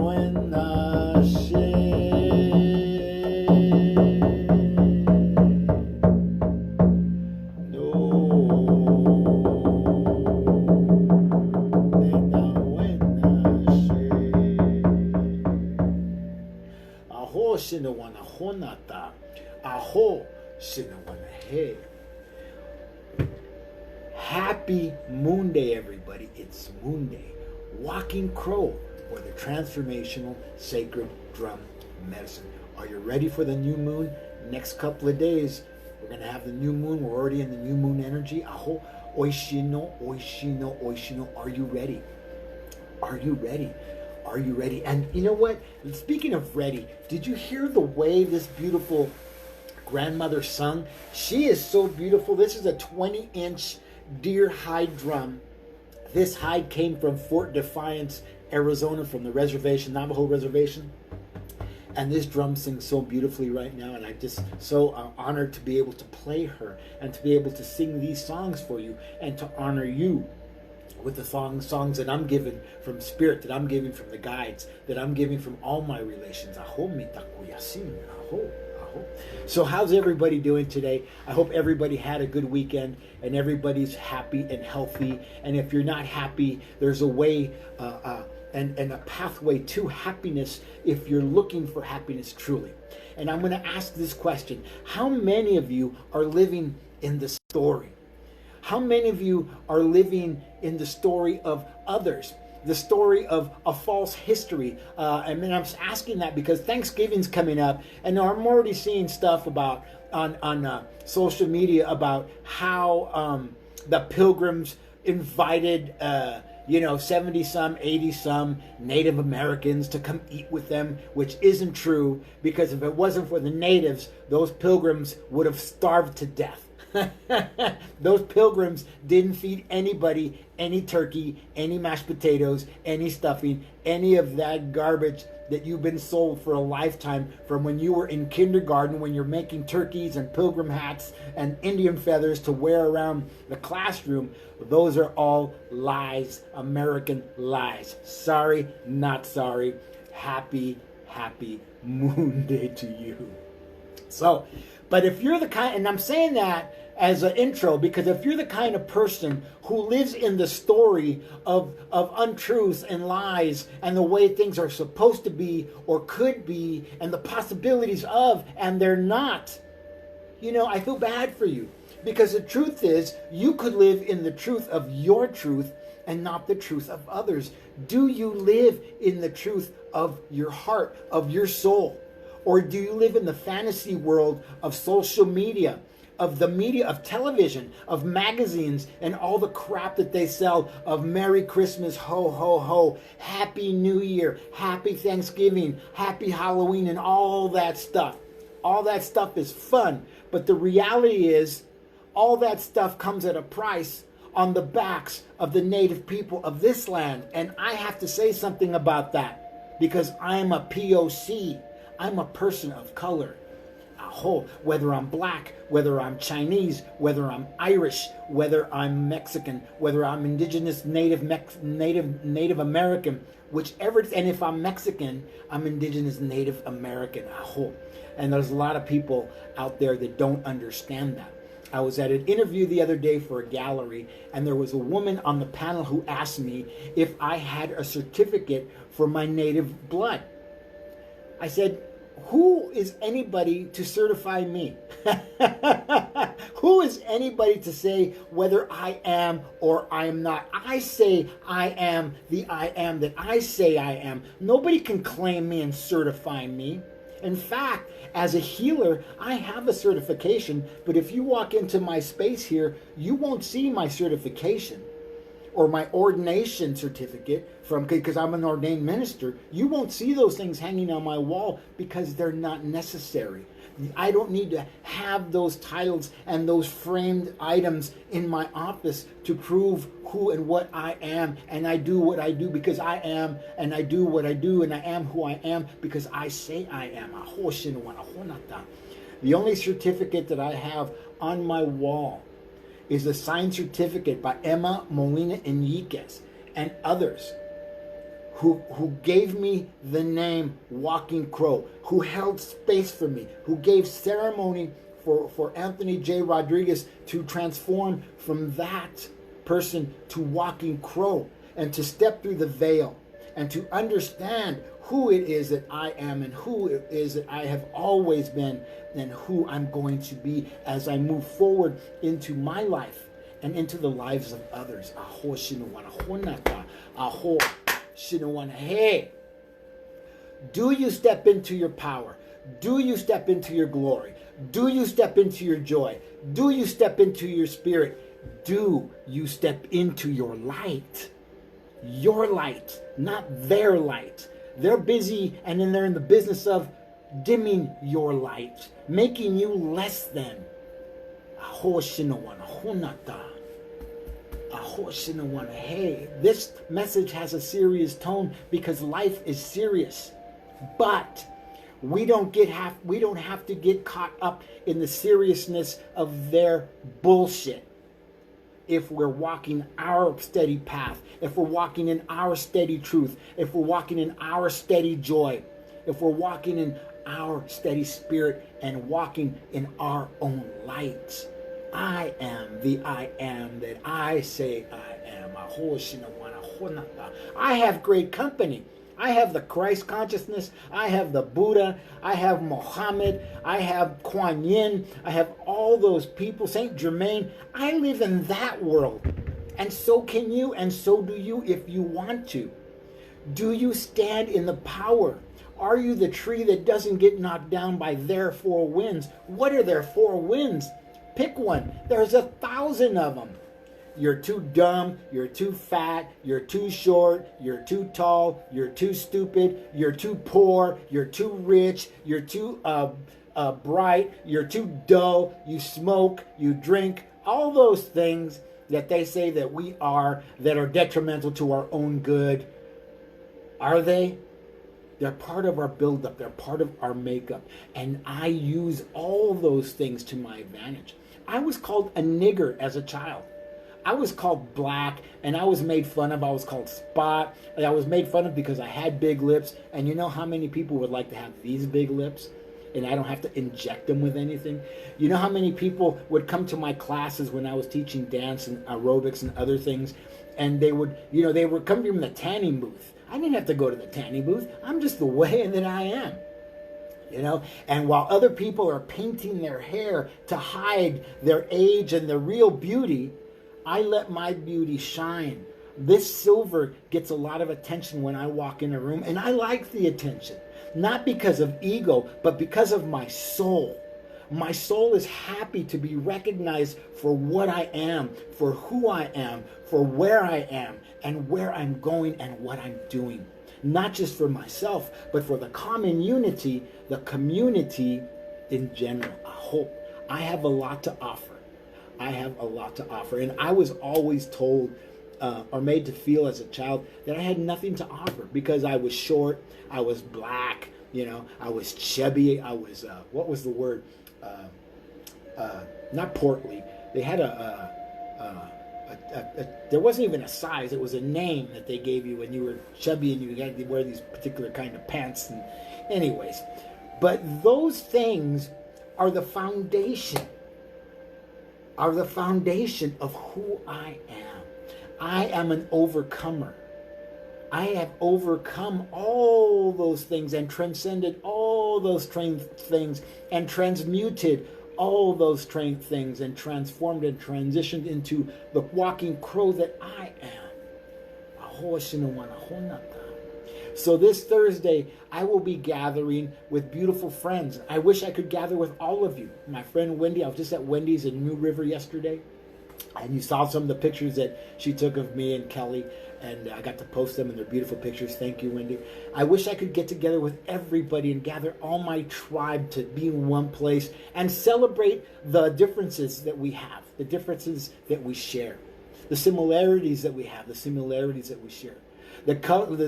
buena she. No, nena buena she. Aho shinawana honata. Aho shinawana he. Happy Moonday, everybody. It's Moonday. Walking Crow, or the Transformational Sacred Drum Medicine. Are you ready for the new moon? Next couple of days, we're going to have the new moon. We're already in the new moon energy. Aho, oishino, oishino, oishino. Are you ready? Are you ready? Are you ready? And you know what? Speaking of ready, did you hear the way this beautiful grandmother sung? She is so beautiful. This is a 20-inch deer hide drum. This hide came from Fort Defiance, Arizona, from the reservation, Navajo reservation. And this drum sings so beautifully right now, and I'm just so honored to be able to play her and to be able to sing these songs for you and to honor you with the songs that I'm given from spirit, that I'm giving from the guides, that I'm giving from all my relations. Aho mitakuyasin, aho. So how's everybody doing today? I hope everybody had a good weekend and everybody's happy and healthy. And if you're not happy, there's a way and a pathway to happiness if you're looking for happiness truly. And I'm going to ask this question. How many of you are living in the story? How many of you are living in the story of others? The story of a false history. I mean, I'm asking that because Thanksgiving's coming up, and I'm already seeing stuff about on social media about how the Pilgrims invited 70-some, 80-some Native Americans to come eat with them, which isn't true, because if it wasn't for the natives, those Pilgrims would have starved to death. Those Pilgrims didn't feed anybody any turkey, any mashed potatoes, any stuffing, any of that garbage that you've been sold for a lifetime from when you were in kindergarten, when you're making turkeys and pilgrim hats and Indian feathers to wear around the classroom. Those are all lies, American lies. Sorry, not sorry. Happy Moonday to you. So, but if you're the kind, and I'm saying that as an intro, because if you're the kind of person who lives in the story of untruths and lies and the way things are supposed to be or could be and the possibilities of, and they're not, I feel bad for you. Because the truth is, you could live in the truth of your truth and not the truth of others. Do you live in the truth of your heart, of your soul? Or do you live in the fantasy world of social media, of the media, of television, of magazines, and all the crap that they sell of Merry Christmas, ho, ho, ho, Happy New Year, Happy Thanksgiving, Happy Halloween, and all that stuff. All that stuff is fun, but the reality is all that stuff comes at a price on the backs of the native people of this land. And I have to say something about that because I'm a POC. I'm a person of color. Aho, whether I'm black, whether I'm Chinese, whether I'm Irish, whether I'm Mexican, whether I'm indigenous Native American, whichever, and if I'm Mexican, I'm indigenous Native American. Aho. And there's a lot of people out there that don't understand that. I was at an interview the other day for a gallery, and there was a woman on the panel who asked me if I had a certificate for my native blood. I said, who is anybody to certify me? Who is anybody to say whether I am or I am not? I say I am the I am that I say I am. Nobody can claim me and certify me. In fact, as a healer, I have a certification, but if you walk into my space here, you won't see my certification or my ordination certificate because I'm an ordained minister. You won't see those things hanging on my wall because they're not necessary. I don't need to have those titles and those framed items in my office to prove who and what I am. And I do what I do because I am, and I do what I do, and I am who I am because I say I am. The only certificate that I have on my wall is a signed certificate by Emma Molina Enriquez and others who gave me the name Walking Crow, who held space for me, who gave ceremony for Anthony J. Rodriguez to transform from that person to Walking Crow and to step through the veil and to understand who it is that I am and who it is that I have always been and who I'm going to be as I move forward into my life and into the lives of others. Aho shinawana honata, aho shinawana he. Do you step into your power? Do you step into your glory? Do you step into your joy? Do you step into your spirit? Do you step into your light? Your light, not their light. They're busy and then they're in the business of dimming your light, making you less than. Hey, this message has a serious tone because life is serious. But we don't have to get caught up in the seriousness of their bullshit. If we're walking our steady path, if we're walking in our steady truth, if we're walking in our steady joy, if we're walking in our steady spirit and walking in our own light. I am the I am that I say I am. I have great company. I have the Christ consciousness. I have the Buddha. I have Muhammad. I have Kuan Yin. I have all those people. Saint Germain. I live in that world. And so can you, and so do you if you want to. Do you stand in the power? Are you the tree that doesn't get knocked down by their four winds? What are their four winds? Pick one. There's 1,000 of them. You're too dumb, you're too fat, you're too short, you're too tall, you're too stupid, you're too poor, you're too rich, you're too bright, you're too dull, you smoke, you drink, all those things that they say that we are that are detrimental to our own good. Are they? They're part of our buildup. They're part of our makeup. And I use all those things to my advantage. I was called a nigger as a child. I was called black, and I was made fun of. I was called spot. And I was made fun of because I had big lips. And you know how many people would like to have these big lips? And I don't have to inject them with anything. You know how many people would come to my classes when I was teaching dance and aerobics and other things, and they would come from the tanning booth. I didn't have to go to the tanning booth. I'm just the way that I am. And while other people are painting their hair to hide their age and their real beauty, I let my beauty shine. This silver gets a lot of attention when I walk in a room, and I like the attention. Not because of ego, but because of my soul. My soul is happy to be recognized for what I am, for who I am, for where I am, and where I'm going and what I'm doing. Not just for myself, but for the common unity, the community in general. I hope. I have a lot to offer. I have a lot to offer. And I was always told or made to feel as a child that I had nothing to offer because I was short, I was black, I was chubby, I was, what was the word? Not portly. They had there wasn't even a size. It was a name that they gave you when you were chubby and you had to wear these particular kind of pants. And anyways, but those things are the foundation. Are the foundation of who I am. I am an overcomer. I have overcome all those things and transcended all those things and transmuted all those things and transformed and transitioned into the walking crow that I am. So this Thursday, I will be gathering with beautiful friends. I wish I could gather with all of you. My friend Wendy, I was just at Wendy's in New River yesterday, and you saw some of the pictures that she took of me and Kelly, and I got to post them, and they're beautiful pictures. Thank you, Wendy. I wish I could get together with everybody and gather all my tribe to be in one place and celebrate the differences that we have, the differences that we share, the similarities that we have, the similarities that we share. The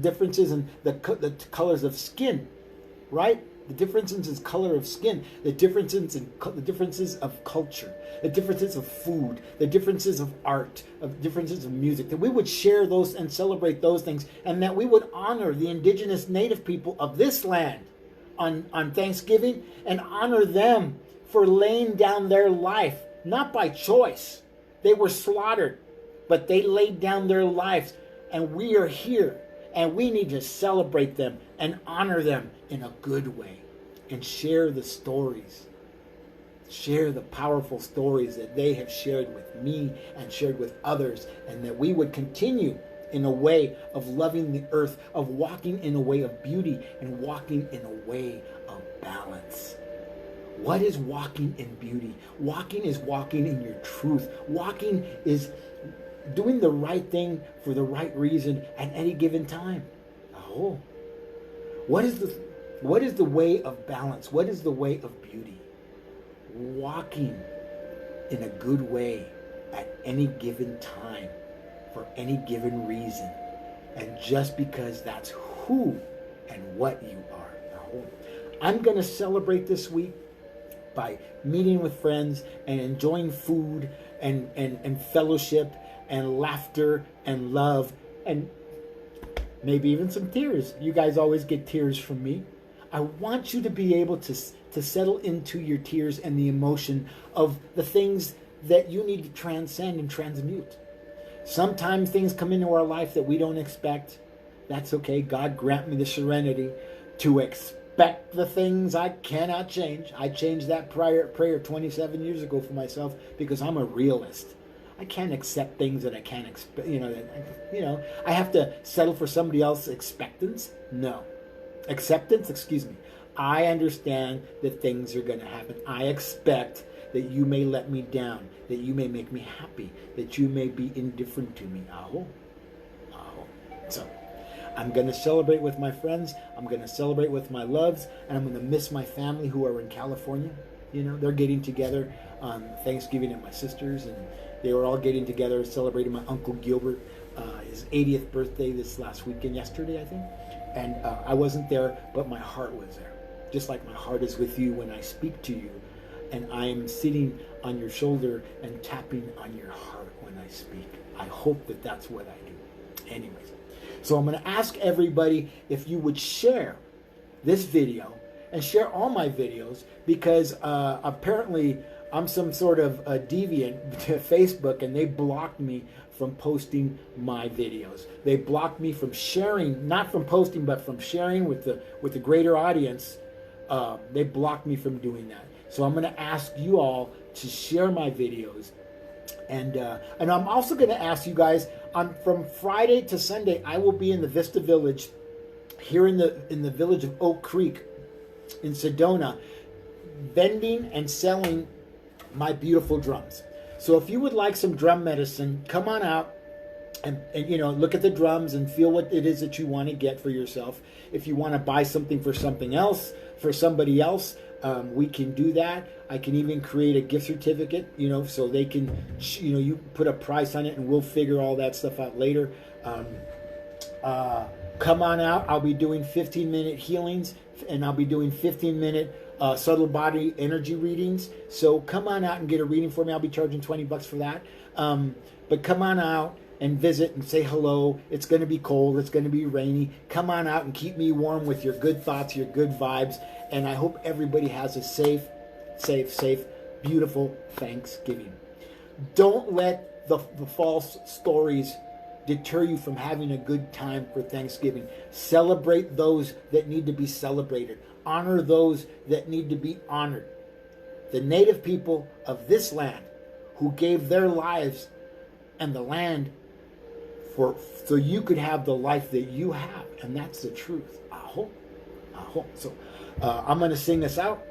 differences in the colors of skin, right? the differences in color of skin, the differences of culture, the differences of food, the differences of art, of differences of music, that we would share those and celebrate those things, and that we would honor the indigenous native people of this land on Thanksgiving, and honor them for laying down their life, not by choice. They were slaughtered, but they laid down their lives, and we are here, and we need to celebrate them and honor them in a good way, and share the stories, share the powerful stories that they have shared with me and shared with others, and that we would continue in a way of loving the earth, of walking in a way of beauty, and walking in a way of balance. What is walking in beauty? Walking is walking in your truth. Walking is doing the right thing for the right reason at any given time. Oh, what is the way of balance? What is the way of beauty? Walking in a good way at any given time for any given reason, and just because that's who and what you are. Oh, I'm going to celebrate this week by meeting with friends and enjoying food and fellowship and laughter and love, and maybe even some tears. You guys always get tears from me. I want you to be able to settle into your tears and the emotion of the things that you need to transcend and transmute. Sometimes things come into our life that we don't expect. That's okay. God grant me the serenity to expect the things I cannot change. I changed that prayer 27 years ago for myself because I'm a realist. I can't accept things that I can't expect. I have to settle for somebody else's expectance. No. Acceptance, excuse me. I understand that things are going to happen. I expect that you may let me down, that you may make me happy, that you may be indifferent to me. Aho. Aho. So, I'm going to celebrate with my friends. I'm going to celebrate with my loves, and I'm going to miss my family who are in California. They're getting together on Thanksgiving at my sister's, and they were all getting together celebrating my Uncle Gilbert, his 80th birthday this last weekend, yesterday, I think. And I wasn't there, but my heart was there. Just like my heart is with you when I speak to you, and I am sitting on your shoulder and tapping on your heart when I speak. I hope that that's what I do. Anyways, so I'm going to ask everybody if you would share this video and share all my videos, because apparently I'm some sort of a deviant to Facebook, and they blocked me from posting my videos. They blocked me from sharing, not from posting, but from sharing with the greater audience. They blocked me from doing that. So I'm going to ask you all to share my videos, and I'm also going to ask you guys from Friday to Sunday. I will be in the Vista Village, here in the village of Oak Creek, in Sedona, vending and selling my beautiful drums. So if you would like some drum medicine, come on out and look at the drums and feel what it is that you want to get for yourself. If you want to buy something for something else, for somebody else, we can do that. I can even create a gift certificate, so they can, you put a price on it, and we'll figure all that stuff out later. Come on out. I'll be doing 15-minute healings, and I'll be doing 15-minute subtle body energy readings. So come on out and get a reading for me. I'll be charging $20 for that. But come on out and visit and say hello. It's going to be cold. It's going to be rainy. Come on out and keep me warm with your good thoughts, your good vibes. And I hope everybody has a safe, beautiful Thanksgiving. Don't let the false stories deter you from having a good time for Thanksgiving. Celebrate those that need to be celebrated. Honor those that need to be honored. The native people of this land who gave their lives and the land so you could have the life that you have. And that's the truth. Aho. Aho. So I'm going to sing us out,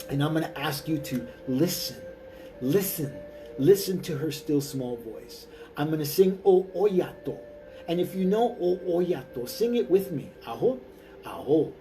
and I'm going to ask you to listen. Listen to her still small voice. I'm going to sing O Oyato. And if you know O Oyato, sing it with me. Aho. Aho.